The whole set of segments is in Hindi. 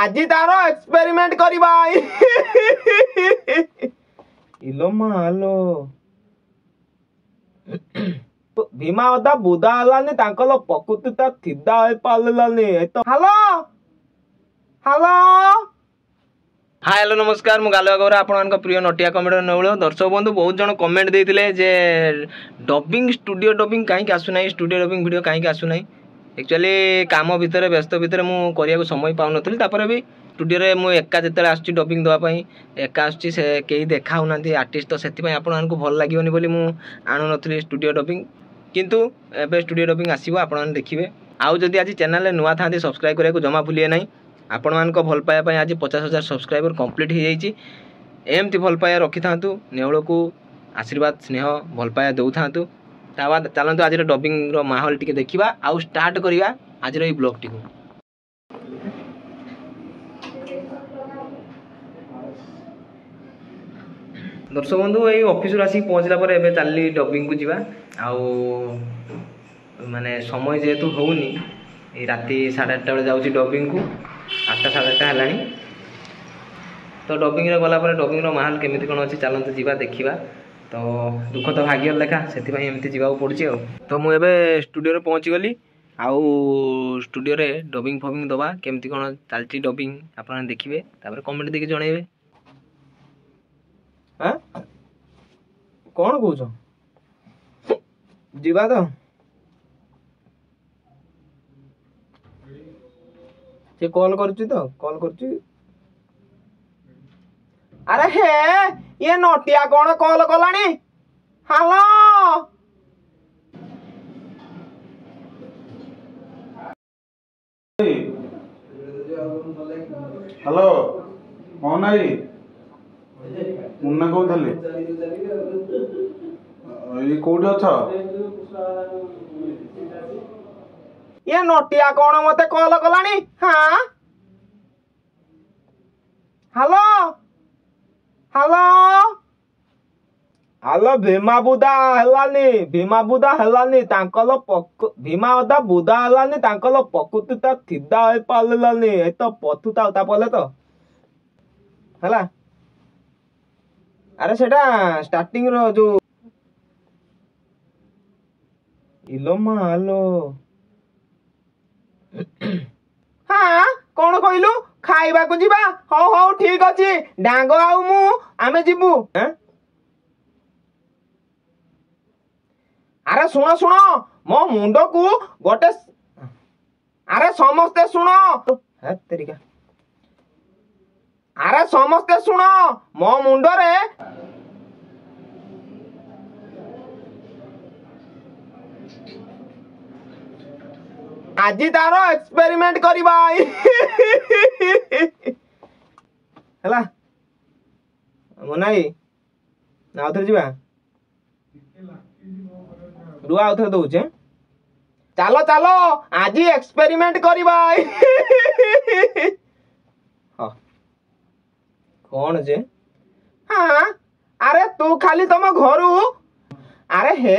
आज तार एक्सपेरिमेंट करबा इलो मालो भीमा अदा बुदा हलानी तांकल प्रकृतिता थिदा होई पाललानी तो हेलो हेलो हाय हेलो नमस्कार मु गालुआ गौरा आपण प्रिय नटिया कमेडी नौल दर्शक बंधु बहुत जन कमेंट देते जे डबिंग स्टूडियो डबिंग कहीं आसुना स्टूडियो डबिंग वीडियो कहीं आसुना एक्चुअली काम भितर व्यस्त भितर मुझे समय पाऊन भी स्टूडियो रे मु एका जिते आसुची डबिंग देवाई एका आसुची से कहीं देखा ना आर्टिस्ट तो से आपको भल लगे बोली मुझे आणु नी स्टूडियो डबिंग किंतु एबे स्टूडियो डबिंग आसो आप देखिए आउ जदि आज चैनल नुआ था सब्सक्राइब करने को जमा भूलिए ना आपण मान भल पाइबा आज 50,000 सब्सक्राइबर कंप्लीट हो जाइए एमती भल पाया रखी था नेउल को आशीर्वाद स्नेह भल पाया दौ था बाद चलते आज डबिंग माहौल टी देखा आउ स्टार्ट करवा आज ये ब्लॉग टी दर्शक बंधु ये ऑफिस आसिक पहुँचला पर एबे चलली डबिंग को जीवा आउ माने समय जेहेतु होनी राति 8:30 बेले जाऊँगी डबिंग को 8टा 8:30 है तो डबिंग गला डबिंग माहौल केमी कौन अच्छी चलते जीवा देखा तो दुख तो भाग्य लेखा से एमती जावाक पड़ी तो मुझे स्टूडियो पहुँची गली आउ स्टूडियो रे डबिंग फबिंग दबा केमती कौन चलती डबिंग आप देखिए कमेंट देके जनइबे कौन कौच जीवा तो से कॉल कर अरे हे ये नोटिया कौन कॉल कलानी हेलो हेलो कौन आई मुन्ना कहते कौटी अच्छा ये नोटिया कौन मते कॉल कलानी हाँ हेलो हेलो हेलो भीमा बुदा हलानी तांकल भीमा अदा बुदा हलानी तांकल प्रकृतिता थिदा होई पाललानी ए तो पथुता उता पले तो हला अरे सेटा स्टार्टिंग रो जो इलो मालो हाँ कौन कहलु खाइबा को जीवा हो हो ठीक अछि डांगो आउ मु आमे जीबू अरे सुनो सुनो मो मुंड को गोटे अरे समस्ते सुनो है तेरिका अरे समस्ते सुनो मो मुंड रे आज तार एक्सपेरिमेंट करबा हला मनाई ना उधर जीवा रुआ उधर दउछे चलो चलो आज एक्सपेरिमेंट करबा कौन जे हाँ अरे तू खाली तुम घरू अरे हे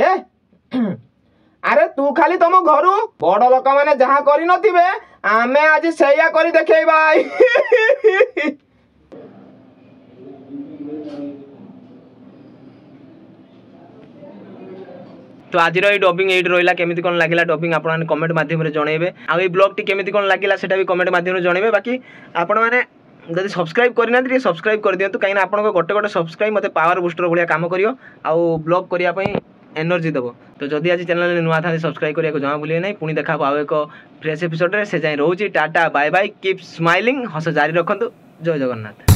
अरे तू खाली तुम घरू बड़ लोक माने जहाँ करी नथिबे आमे आज सेया करी देखेबा तो आज डबिंग ये रहा केमी कौन लगे डबिंग आप कमेंट मध्यम जनइबे आ ब्लॉग टी केमी कौन लगे सेटा भी कमेंट मध्यम जनइबे बाकी आपण मैंने जब सब्सक्राइब करना सब्सक्राइब कर दिंतु कहीं आप गोटे गोटे सब्सक्राइब मत पावर बुस्टर भाया काम करियो आउ ब्लॉग करने एनर्जी दब तो जदि आज चैनल नुआ था सब्सक्राइब करने को जमा भूलिए ना पुणी देखा आउ एक फ्रेश एपिसोड से जाए रोचे tata bye bye keep smiling हस जारी रखु जय जगन्नाथ।